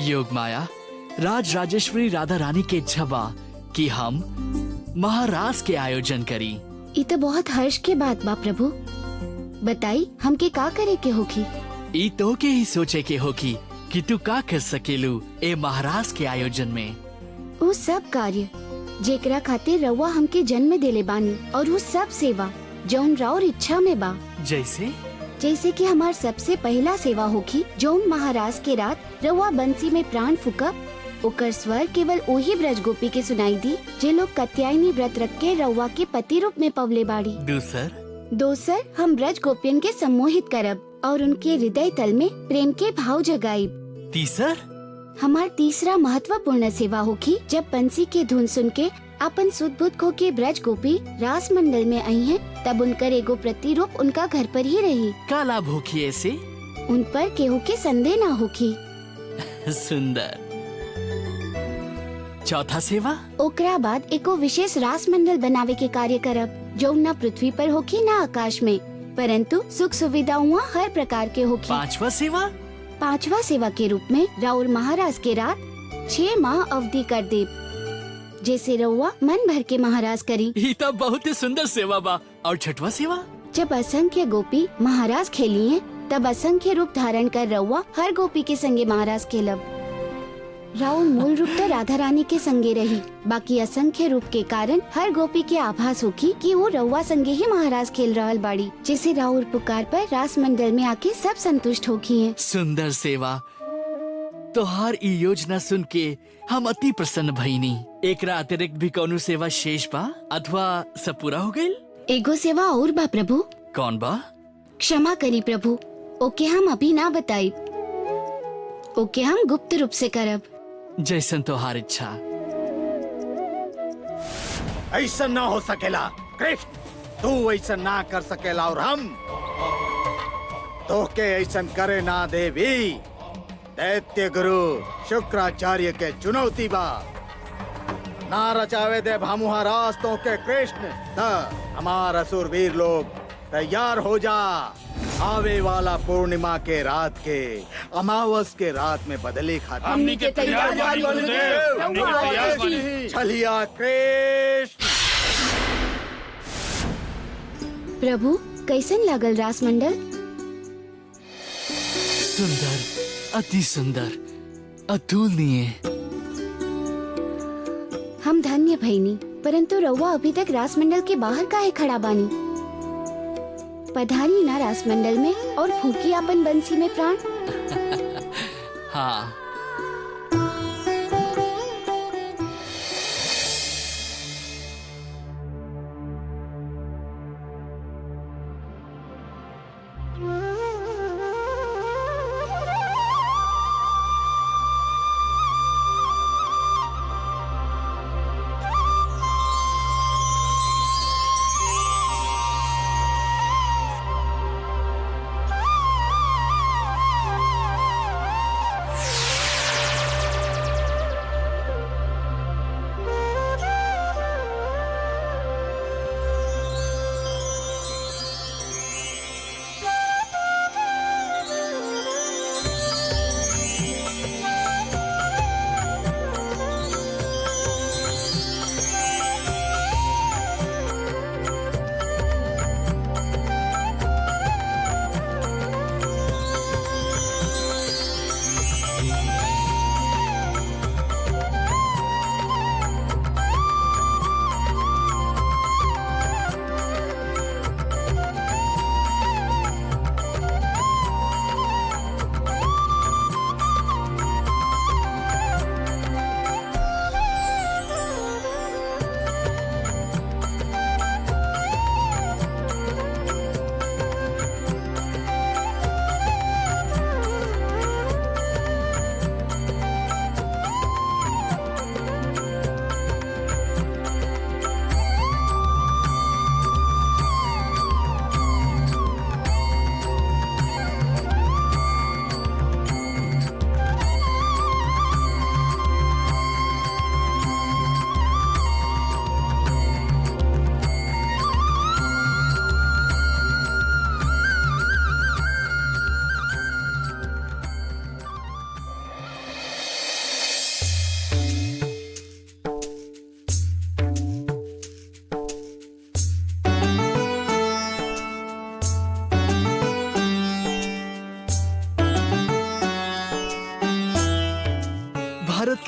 योग माया, राज राजेश्वरी राधा रानी के इच्छा बा कि हम महाराज के आयोजन करी। ई तो बहुत हर्ष के बात बा प्रभु। बताई हमके का करे के होखी? ई तो के ही सोचे के होगी कि तू का कर सकेलू ए महाराज के आयोजन में। वो सब कार्य जेकरा खातिर रउआ हमके जन्म देले बानी और वो सब सेवा जौन राउर इच्छा में बा। जैसे कि हमार सबसे पहला सेवा होखी जौन महाराज के रात रउआ बंसी में प्राण फूकब, ओकर स्वर केवल ओही ब्रज गोपी के सुनाई दी जे लोग कात्यायनी व्रत रख के रउआ के पति रूप में पवले बाड़ी। दोसर हम ब्रज गोपियन के सम्मोहित करब और उनके हृदय तल में प्रेम के भाव जगाइब। हमार तीसरा महत्वपूर्ण सेवा होगी जब बंसी के धुन सुन के अपन सुध बुध खो के ब्रज गोपी रास मंडल में आई हैं, तब उनकर एगो प्रतिरूप उनका घर पर ही रही। का लाभ होगी ऐसे? उन पर केहू के संदेह न होगी। सुंदर। चौथा सेवा? ओकरा बाद एको विशेष रास मंडल बनावे के कार्य करब जो न पृथ्वी पर होगी न आकाश में, परंतु सुख सुविधा वहाँ हर प्रकार के होगी। पांचवा सेवा के रूप में राउर महाराज के रात 6 माह अवधि कर दे, जैसे रउआ मन भर के महाराज करी। ये तो बहुत ही सुंदर सेवा बा। और छठवा सेवा? जब असंख्य गोपी महाराज खेली हैं, तब असंख्य रूप धारण कर रउआ हर गोपी के संगे महाराज खेलब। राउर मूल रूप तो राधा रानी के संगे रही, बाकी असंख्य रूप के कारण हर गोपी के आभास होगी कि वो रउआ संगे ही महाराज खेल रहल बाड़ी, जिसे राउर पुकार पर रास मंडल में आके सब संतुष्ट होगी हैं। सुंदर सेवा। तोहार ई योजना सुन के हम अति प्रसन्न भईनी। एकरा अतिरिक्त भी कौनो सेवा शेष बा अथवा सब पूरा हो गइल? एगो सेवा और बा प्रभु। कौन बा? क्षमा करी प्रभु, ओके हम अभी ना बताई, ओके हम गुप्त रूप से करब। जैसन तोहार इच्छा। ऐसा ना हो सकेला कृष्ण, तू ऐसा ना कर सकेला और हम तो के ऐसा करे ना देवी। दैत्य गुरु शुक्राचार्य के चुनौती बा, ना रचावे दे भामुहा रास्तों के कृष्ण। हमार असुर वीर लोग तैयार हो जा, आवे वाला पूर्णिमा के रात के अमावस के रात में बदले खाते हमनी के तैयार छलिया कृष्ण। प्रभु कैसन लागल रास मंडल? सुंदर, अति सुंदर, अतुलनीय। हम धन्य भईनी, परंतु रउआ अभी तक रास मंडल के बाहर काहे खड़ा बानी? पधारी ना रास मंडल में और फूकी अपन बंसी में प्राण। हाँ।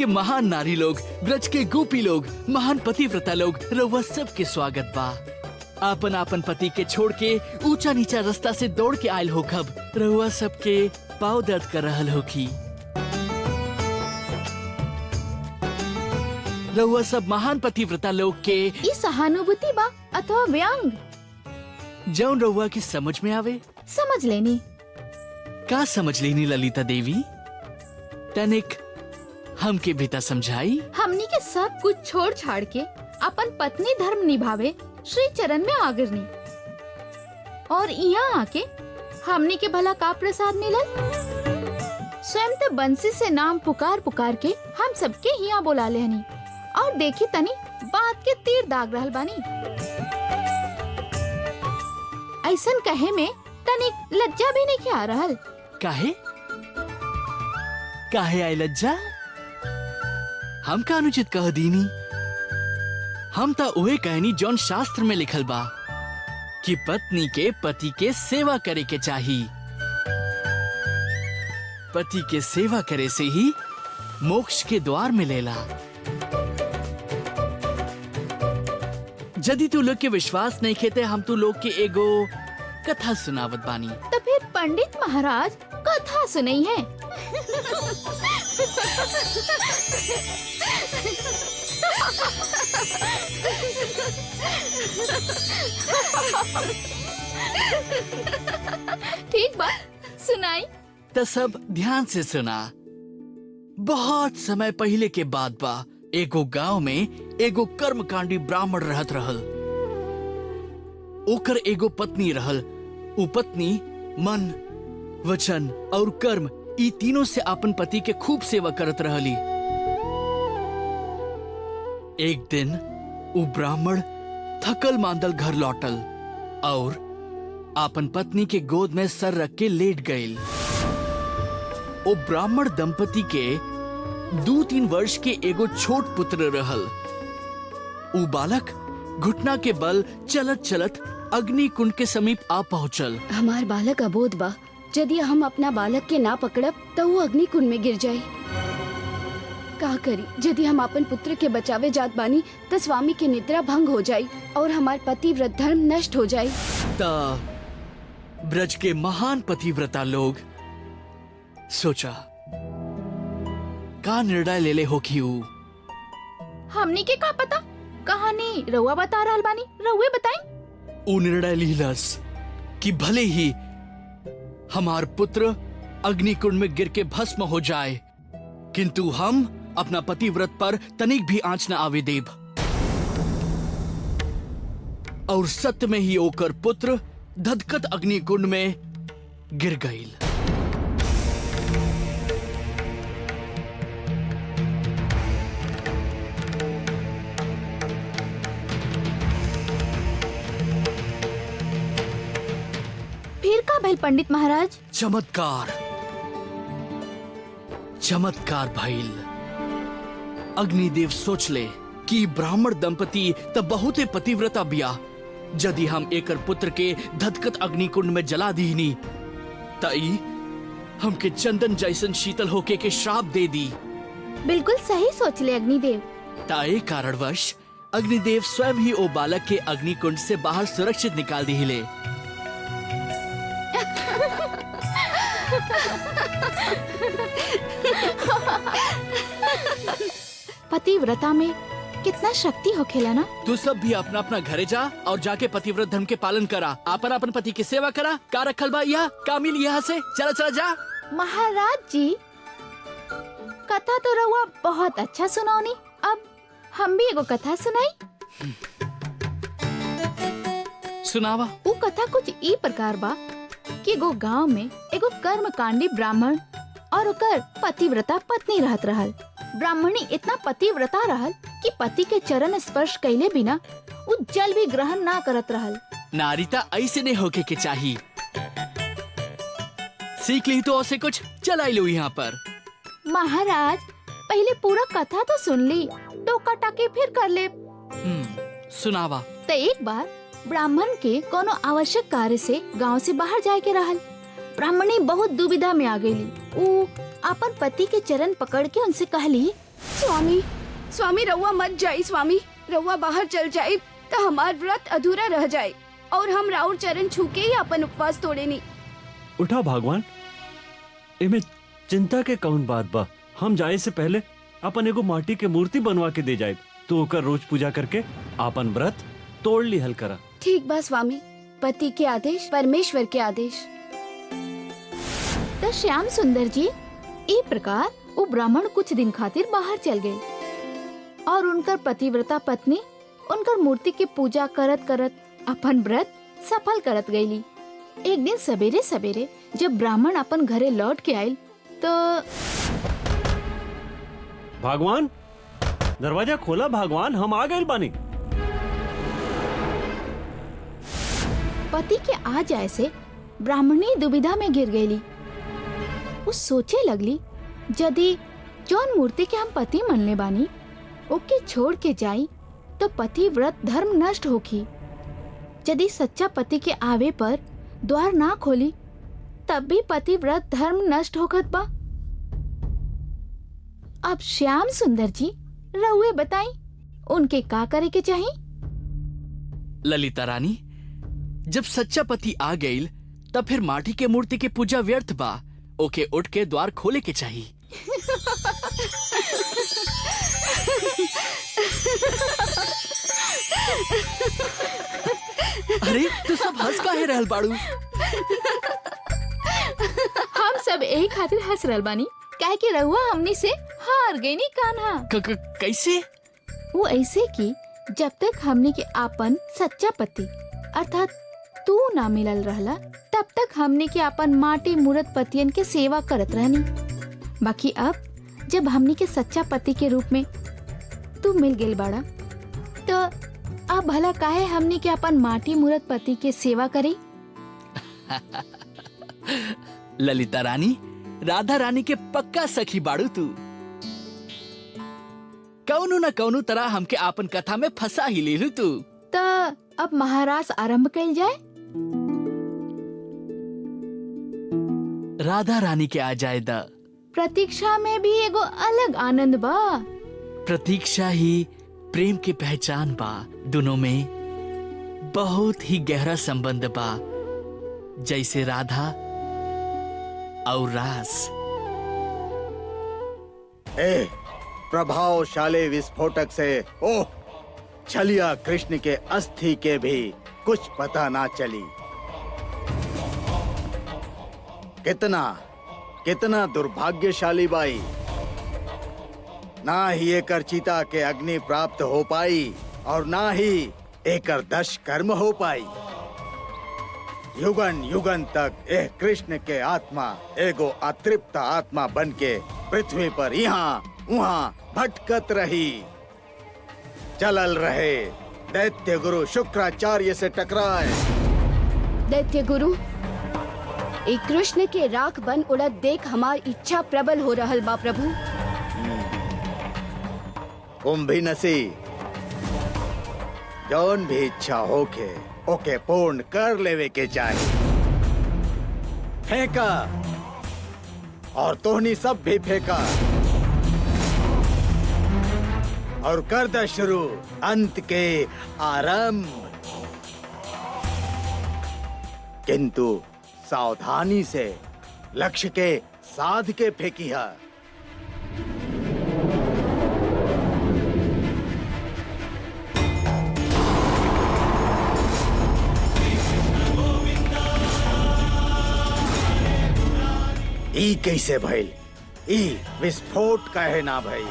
के महान नारी लोग, ब्रज के गोपी लोग, महान पतिव्रता लोग, रउआ सबके स्वागत बा। आपन आपन पति के छोड़ के ऊंचा नीचा रास्ता से दौड़ के आयल हो खब रउआ सबके पाँव दर्द कर रहल होखी। रउआ सब महान पतिव्रता लोग के ई सहानुभूति बा अथवा व्यंग जौन रउआ की समझ में आवे समझ लेनी। का समझ लेनी ललिता देवी? तनिक हमके भीता समझाई। हमनी के सब कुछ छोड़ छाड़ के अपन पत्नी धर्म निभावे श्री चरण में आगरनी और यहाँ आके हमनी के भला का प्रसाद मिलल। स्वयं तो बंसी से नाम पुकार पुकार के हम सबके यहाँ बुला लेनी और देखी तनी बात के तीर दाग रहल बानी। ऐसन कहे में तनिक लज्जा भी नहीं आ रहल। काहे काहे आई लज्जा? हम का अनुचित कह दीनी? हम ता उहे कहनी जौन शास्त्र में लिखल बा कि पत्नी के पति के सेवा करे के चाही। पति के सेवा करे से ही मोक्ष के द्वार मिलेला। यदि तू लोग के विश्वास नहीं खेते हम तू लोग के एगो कथा सुनावत बानी। तो फिर पंडित महाराज कथा सुनाई है। ठीक बात सुनाई। तो सब ध्यान से सुना। बहुत समय पहले के बात बा, एगो गांव में एगो कर्मकांडी ब्राह्मण रहत रहल। ओकर एगो पत्नी रहल। उ पत्नी मन, वचन और कर्म ई तीनों से अपन पति के खूब सेवा करत रहली। एक दिन उ ब्राह्मण थकल मांदल घर लौटल और अपन पत्नी के गोद में सर रख के लेट गईल। ओ ब्राह्मण दंपति के 2-3 वर्ष के एगो छोट पुत्र रहल। उ बालक घुटना के बल चलत चलत अग्नि कुंड के समीप आ पहुंचल। हमार बालक अबोध बा। यदि हम अपना बालक के ना पकड़ब तो वो अग्नि कुंड में गिर जाये। का करी? यदि हम अपन पुत्र के बचावे जात बानी तो स्वामी की निद्रा भंग हो जाये और हमार पतिव्रत धर्म नष्ट हो जाये। ता ब्रज के महान पतिव्रता लोग सोचा का निर्णय ले ले होखी। हमनी के का पता? कहानी रउआ बता रहल बानी, रउए बताई। उ निर्णय लीलस कि भले ही हमार पुत्र अग्निकुंड में गिर के भस्म हो जाए, किंतु हम अपना पतिव्रत पर तनिक भी आंच न आवे देब। और सत्य में ही ओकर पुत्र धधकत अग्निकुंड में गिर गईल। फिर का भइल पंडित महाराज? चमत्कार भइल। अग्निदेव सोच ले कि ब्राह्मण दंपति तब बहुते पतिव्रता बिया। यदि हम एकर पुत्र के धधकत अग्निकुंड में जला दीनी तई हमके चंदन जैसन शीतल होके के श्राप दे दी। बिल्कुल सही सोच ले अग्निदेव। ताए कारणवश अग्निदेव स्वयं ही ओ बालक के अग्निकुंड से बाहर सुरक्षित निकाल दिहिले। पतिव्रता में कितना शक्ति होखेला ना। तू सब भी अपना अपना घरे जा और जाके पतिव्रत धर्म के पालन करा। अपन अपन पति की सेवा करा। का रखल बा यह का मिल यहाँ से? चला चला जा। महाराज जी कथा तो रहुआ बहुत अच्छा सुनाओनी। अब हम भी एगो कथा सुनाई। सुनावा। वो कथा कुछ ई प्रकार बा कि एगो गांव में एगो कर्मकांडी ब्राह्मण और ओकर पतिव्रता पत्नी रहत रहल। ब्राह्मणी इतना पतिव्रता रहल कि पति के चरण स्पर्श कैले बिना वो जल भी ग्रहण ना करत रहल। नारीता ऐसे नहीं होके के चाहिए। सीख ली तो ऐसे कुछ चलाई लो यहाँ पर। महाराज पहले पूरा कथा तो सुन ली, टोका टाके फिर कर ले। सुनावा। तो एक बार ब्राह्मण के कोनो आवश्यक कार्य से गांव से बाहर जाए के रहल। ब्राह्मणी बहुत दुविधा में आ गई। वो अपन पति के चरण पकड़ के उनसे कहली स्वामी स्वामी रउआ मत जाई स्वामी। रउआ बाहर चल जाए तो हमार व्रत अधूरा रह जाए और हम राउर चरण छू के ही अपन उपवास तोड़े नहीं। उठा भगवान, इमे चिंता के कौन बात बा। हम जाए से पहले अपन एगो माटी के मूर्ति बनवा के दे जाए, तो ओकर रोज पूजा करके अपन व्रत तोड़ ली हल करा। ठीक बा स्वामी, पति के आदेश परमेश्वर के आदेश। तो श्याम सुंदर जी इस प्रकार वो ब्राह्मण कुछ दिन खातिर बाहर चल गए और उनकर पतिव्रता पत्नी उनकर मूर्ति की पूजा करत करत अपन व्रत सफल करत गईली। एक दिन सवेरे सवेरे जब ब्राह्मण अपन घरे लौट के आयल तो भगवान दरवाजा खोला, भगवान हम आ गए बानी। पति के आ जाए से ब्राह्मणी दुविधा में गिर गईली। वो सोचे लगली यदि जौन मूर्ति के हम पति मनले बानी ओके छोड़ के जाई तो पति व्रत धर्म नष्ट होगी। यदि सच्चा पति के आवे पर द्वार ना खोली तब भी पति व्रत धर्म नष्ट होगत बा। अब श्याम सुंदर जी रहुए बताई उनके का करे के चाहिए। ललिता रानी, जब सच्चा पति आ गईल तब फिर माटी के मूर्ति के पूजा व्यर्थ बा। ओके उठ के द्वार खोले के चाहिए। अरे तू सब हंस काहे रहल बाड़ू? हम सब यही खातिर हंस रहल बानी काहे कि रहुआ हमनी से हार गई नी कान्हा। कैसे? वो ऐसे कि जब तक हमने के आपन सच्चा पति अर्थात तू ना मिलल रहला तब तक हमने के आपन माटी मूर्त पतियन के सेवा करत रहनी। बाकी अब जब हमने के सच्चा पति के रूप में तू मिल गेल बाड़ा तो अब भला काहे हमने के अपन माटी मूर्त पति के सेवा करी। ललिता रानी, राधा रानी के पक्का सखी बाड़ू तू। कौनो न कौनो तरह हमके आपन कथा में फंसा ही ले तू। तो अब महाराज आरंभ कइल जाए। राधा रानी के आ जाए दा। प्रतीक्षा में भी एगो अलग आनंद बा। प्रतीक्षा ही प्रेम की पहचान बा। दोनों में बहुत ही गहरा संबंध बा, जैसे राधा और रास। प्रभावशाली विस्फोटक से ओह छलिया कृष्ण के अस्थि के भी कुछ पता ना चली। कितना कितना दुर्भाग्यशाली बाई। ना ही एकर चिता के अग्नि प्राप्त हो पाई और ना ही एकर दश कर्म हो पाई। युगन युगन तक एह कृष्ण के आत्मा एगो अतृप्त आत्मा बन के पृथ्वी पर यहाँ वहाँ भटकत रही। चलल रहे दैत्य गुरु शुक्राचार्य से टकराए। दैत्य गुरु, एक कृष्ण के राख बन उड़त देख हमार इच्छा प्रबल हो रहल बा प्रभु। कुंभी नसी, जौन भी इच्छा होके ओके पूर्ण कर लेवे के चाहे। फेंका और तोहनी सब भी फेंका और कर द शुरू अंत के आरंभ। किंतु सावधानी से लक्ष्य के साध के फेंकी है। ई कैसे भइल? ई विस्फोट काहे ना भइल?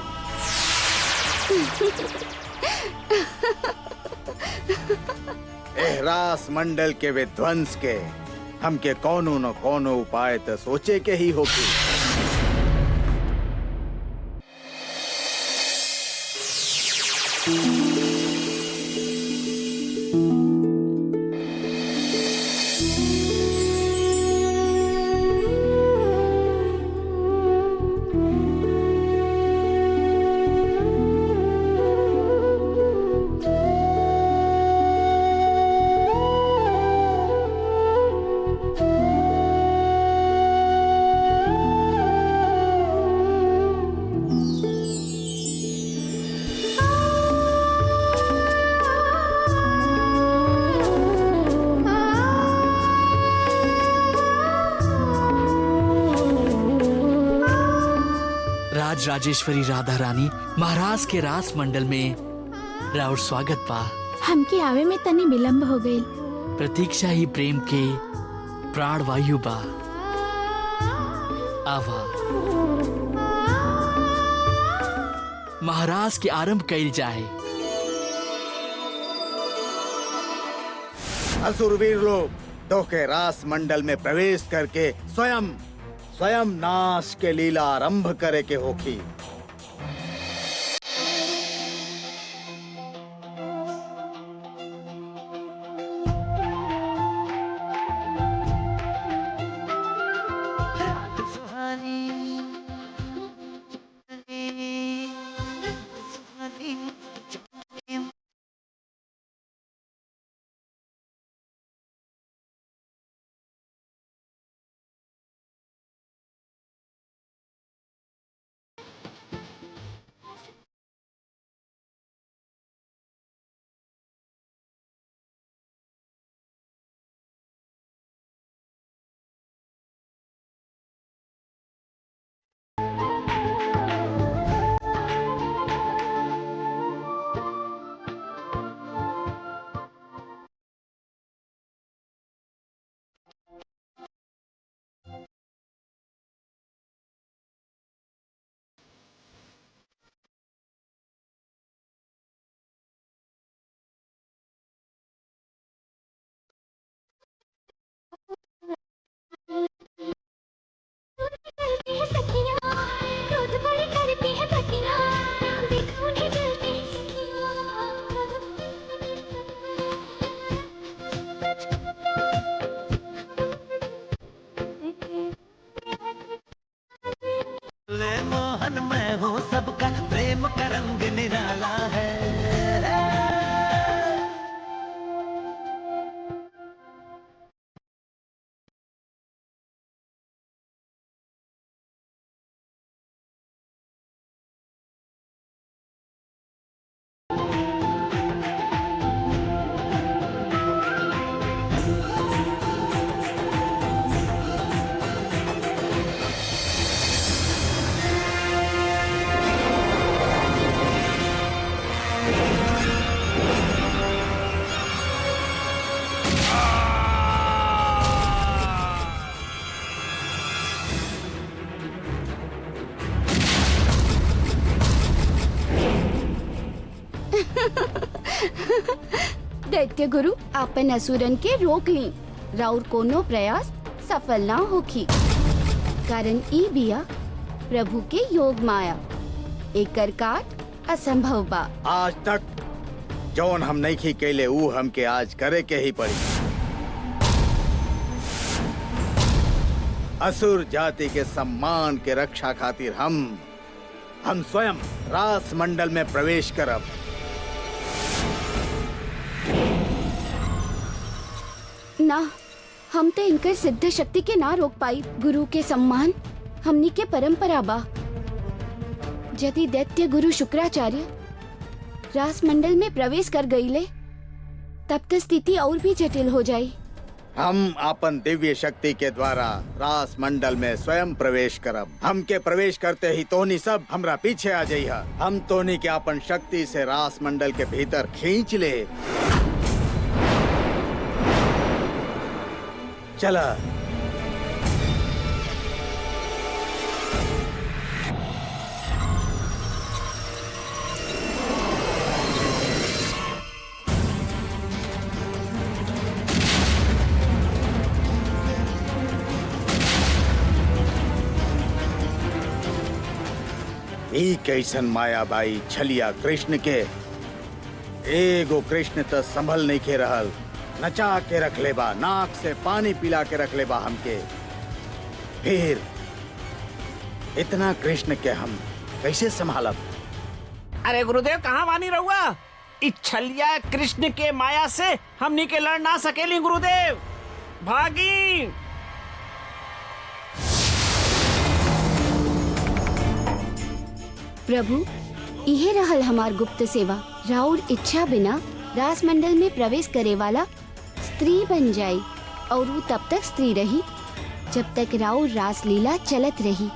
एहरास मंडल के विध्वंस के हमके कोनो न कोनो उपाय तो सोचे के ही होगी। राज राजेश्वरी राधा रानी महाराज के रास मंडल में राउर स्वागत बा। हमके आवे में तनी विलम्ब हो गई। प्रतीक्षा ही प्रेम के प्राण वायु बा। आवा महाराज के आरंभ कइल जाए। असुरवीर लोग तो के रास मंडल में प्रवेश करके स्वयं नाश के लीला आरंभ करे के होखी। मोहन मैं हूँ सबका प्रेम का रंग निराला है। दैत्य गुरु अपन असुरन के रोक ली। राउर कोनो प्रयास सफल ना होखी, कारण ई बिया प्रभु के योग माया, एकर काट असंभव बा। आज तक जौन हम नहीं खी कैले ऊ हमके आज करे के ही पड़ी। असुर जाति के सम्मान के रक्षा खातिर हम स्वयं रास मंडल में प्रवेश करब। ना, हम तो इनकर सिद्ध शक्ति के ना रोक पाई। गुरु के सम्मान हमनी के परंपरा बा। यदि दैत्य गुरु शुक्राचार्य रास मंडल में प्रवेश कर गईले, तब तो स्थिति और भी जटिल हो जाई। हम अपन दिव्य शक्ति के द्वारा रास मंडल में स्वयं प्रवेश करब। हमके प्रवेश करते ही तोनी सब हमरा पीछे आ जाइहा। हम तोनी के अपन शक्ति से रास मंडल के भीतर खींच ले। चला। कैसन मायाबाई छलिया कृष्ण के। एगो कृष्ण तो संभल नहीं के रहल, नचा के रख ले बा, नाक से पानी पिला के रख ले बा हमके। फिर इतना कृष्ण के हम कैसे संभालब? अरे गुरुदेव कहाँ वानी रहुआ? इच्छलिया कृष्ण के माया से हमनी के लड़ ना सकेली गुरुदेव, भागी। प्रभु, इहे रहल हमार गुप्त सेवा। राउर इच्छा बिना रास मंडल में प्रवेश करे वाला स्त्री बन जाई, और वो तब तक स्त्री रही जब तक राउर रास लीला चलत रही।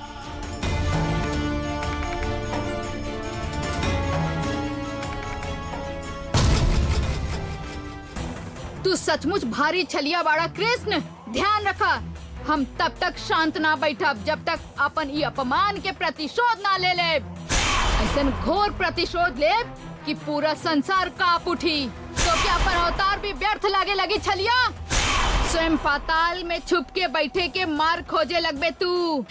तू सचमुच भारी छलिया बाड़ा कृष्ण। ध्यान रखा, हम तब तक शांत ना बैठब जब तक अपन ई अपमान के प्रतिशोध ना ले ले। ऐसन घोर प्रतिशोध ले कि पूरा संसार कांप उठी। तो क्या पर अवतार भी व्यर्थ लागे लगी छलिया? स्वयं पाताल में छुप के बैठे के मार खोजे लगबे तू।